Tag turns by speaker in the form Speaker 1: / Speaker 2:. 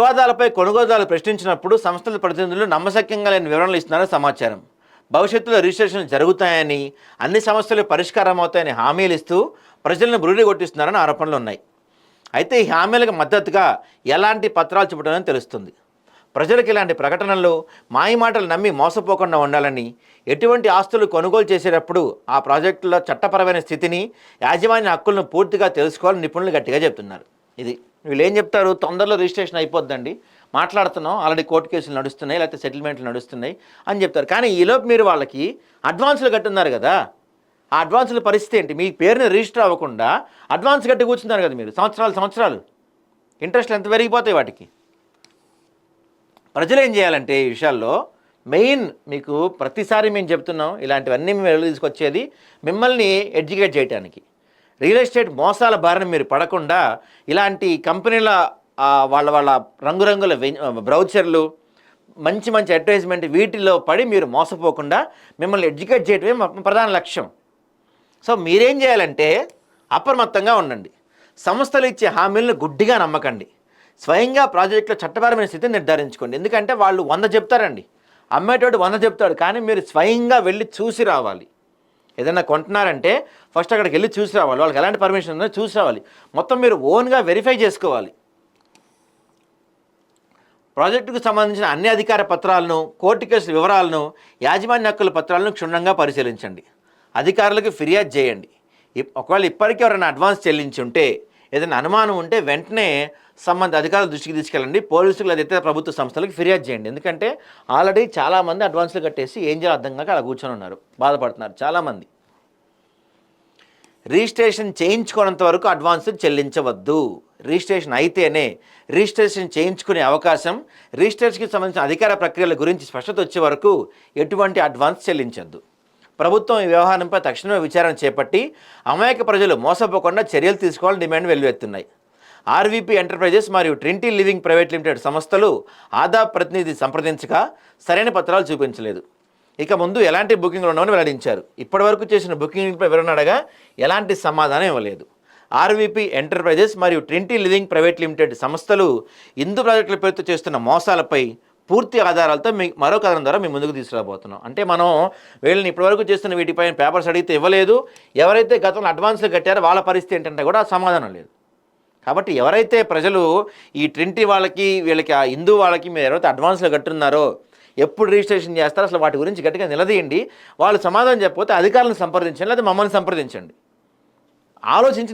Speaker 1: వివాదాలపై కొనుగోలుదారులు ప్రశ్నించినప్పుడు సంస్థల ప్రతినిధులు నమ్మశక్యంగా లేని వివరణలు ఇస్తున్నారని సమాచారం. భవిష్యత్తులో రిజిస్ట్రేషన్లు జరుగుతాయని, అన్ని సమస్యలు పరిష్కారం అవుతాయని హామీలు ఇస్తూ ప్రజలను బురిడి కొట్టిస్తున్నారని ఆరోపణలు ఉన్నాయి. అయితే ఈ హామీలకు మద్దతుగా ఎలాంటి పత్రాలు చూపడాలని తెలుస్తుంది. ప్రజలకు ఇలాంటి ప్రకటనలు, మాయమాటలు నమ్మి మోసపోకుండా ఉండాలని, ఎటువంటి ఆస్తులు కొనుగోలు చేసేటప్పుడు ఆ ప్రాజెక్టులో చట్టపరమైన స్థితిని, యాజమాన్య హక్కులను పూర్తిగా తెలుసుకోవాలని నిపుణులు గట్టిగా చెప్తున్నారు. ఇది వీళ్ళు ఏం చెప్తారు, తొందరలో రిజిస్ట్రేషన్ అయిపోద్దండి, మాట్లాడుతున్నాం, ఆల్రెడీ కోర్టు కేసులు నడుస్తున్నాయి, లేకపోతే సెటిల్మెంట్లు నడుస్తున్నాయి అని చెప్తారు. కానీ ఈలోపు మీరు వాళ్ళకి అడ్వాన్సులు కట్టున్నారు కదా, ఆ అడ్వాన్సుల పరిస్థితి ఏంటి? మీ పేరుని రిజిస్టర్ అవ్వకుండా అడ్వాన్స్ కట్టి కూర్చున్నారు కదా మీరు, సంవత్సరాలు ఇంట్రెస్ట్లు ఎంత పెరిగిపోతాయి వాటికి. ప్రజలు ఏం చేయాలంటే ఈ విషయాల్లో మెయిన్, మీకు ప్రతిసారి మేము చెప్తున్నాం, ఇలాంటివన్నీ మేము వెలుగు తీసుకొచ్చేది మిమ్మల్ని ఎడ్యుకేట్ చేయడానికి. రియల్ ఎస్టేట్ మోసాల బారిన మీరు పడకుండా ఇలాంటి కంపెనీల వాళ్ళ రంగురంగుల బ్రౌచర్లు, మంచి అడ్వర్టైజ్మెంట్, వీటిలో పడి మీరు మోసపోకుండా మిమ్మల్ని ఎడ్యుకేట్ చేయడమే మా ప్రధాన లక్ష్యం. సో మీరేం చేయాలంటే అప్రమత్తంగా ఉండండి. సంస్థలు ఇచ్చే హామీలను గుడ్డిగా నమ్మకండి. స్వయంగా ప్రాజెక్టులో చట్టపరమైన స్థితిని నిర్ధారించుకోండి. ఎందుకంటే వాళ్ళు 100 చెప్తారండి, అమ్మేటోడు 100 చెప్తాడు, కానీ మీరు స్వయంగా వెళ్ళి చూసి రావాలి. ఏదైనా కొంటున్నారంటే ఫస్ట్ అక్కడికి వెళ్ళి చూసి రావాలి, వాళ్ళకి ఎలాంటి పర్మిషన్ ఉందో చూసి రావాలి, మొత్తం మీరు ఓన్గా వెరిఫై చేసుకోవాలి. ప్రాజెక్టుకు సంబంధించిన అన్ని అధికార పత్రాలను, కోర్టు కేసుల వివరాలను, యాజమాన్య హక్కుల పత్రాలను క్షుణ్ణంగా పరిశీలించండి. అధికారులకు ఫిర్యాదు చేయండి. ఒకవేళ ఇప్పటికీ ఎవరైనా అడ్వాన్స్ చెల్లించి ఉంటే, ఏదైనా అనుమానం ఉంటే వెంటనే సంబంధిత అధికారుల దృష్టికి తీసుకెళ్ళండి. పోలీసులు లేదా ప్రభుత్వ సంస్థలకు ఫిర్యాదు చేయండి. ఎందుకంటే ఆల్రెడీ చాలామంది అడ్వాన్స్లు కట్టేసి ఏం చేయాలో అర్థం కాక అలా కూర్చొని ఉన్నారు, బాధపడుతున్నారు చాలామంది. రిజిస్ట్రేషన్ చేయించుకున్నంత వరకు అడ్వాన్సులు చెల్లించవద్దు. రిజిస్ట్రేషన్ అయితేనే రిజిస్ట్రేషన్ చేయించుకునే అవకాశం. రిజిస్ట్రేషన్కి సంబంధించిన అధికార ప్రక్రియల గురించి స్పష్టత వచ్చే వరకు ఎటువంటి అడ్వాన్స్ చెల్లించద్దు. ప్రభుత్వం ఈ వ్యవహారంపై తక్షణమే విచారణ చేపట్టి అమాయక ప్రజలు మోసపోకుండా చర్యలు తీసుకోవాలని డిమాండ్ వెల్లువెత్తున్నాయి. ఆర్వీపీ ఎంటర్ప్రైజెస్ మరియు ట్రింటీ లివింగ్ ప్రైవేట్ లిమిటెడ్ సంస్థలు ఆదాబ్ ప్రతినిధి సంప్రదించగా సరైన పత్రాలు చూపించలేదు. ఇక ముందు ఎలాంటి బుకింగ్లు ఉన్నామని వెల్లడించారు. ఇప్పటివరకు చేసిన బుకింగ్పై వివరణ అడగా ఎలాంటి సమాధానం ఇవ్వలేదు. ఆర్వీపీ ఎంటర్ప్రైజెస్ మరియు ట్రింటీ లివింగ్ ప్రైవేట్ లిమిటెడ్ సంస్థలు హిందూ ప్రాజెక్టుల పేరుతో చేస్తున్న మోసాలపై పూర్తి ఆధారాలతో మరో కథనం ద్వారా మేము ముందుకు తీసుకురాబోతున్నాం. అంటే మనం వీళ్ళని ఇప్పటివరకు చేస్తున్న వీటిపైన పేపర్స్ అడిగితే ఇవ్వలేదు, ఎవరైతే గతంలో అడ్వాన్స్లు కట్టారో వాళ్ళ పరిస్థితి ఏంటంటే కూడా సమాధానం లేదు. కాబట్టి ఎవరైతే ప్రజలు ఈ ట్రింటీ వాళ్ళకి, వీళ్ళకి, ఆ హిందూ వాళ్ళకి మీరు ఎవరైతే అడ్వాన్స్లు కట్టున్నారో, ఎప్పుడు రిజిస్ట్రేషన్ చేస్తారో అసలు వాటి గురించి గట్టిగా నిలదీయండి. వాళ్ళు సమాధానం చెప్పకపోతే అధికారులను సంప్రదించండి, లేదా మమ్మల్ని సంప్రదించండి. ఆలోచించి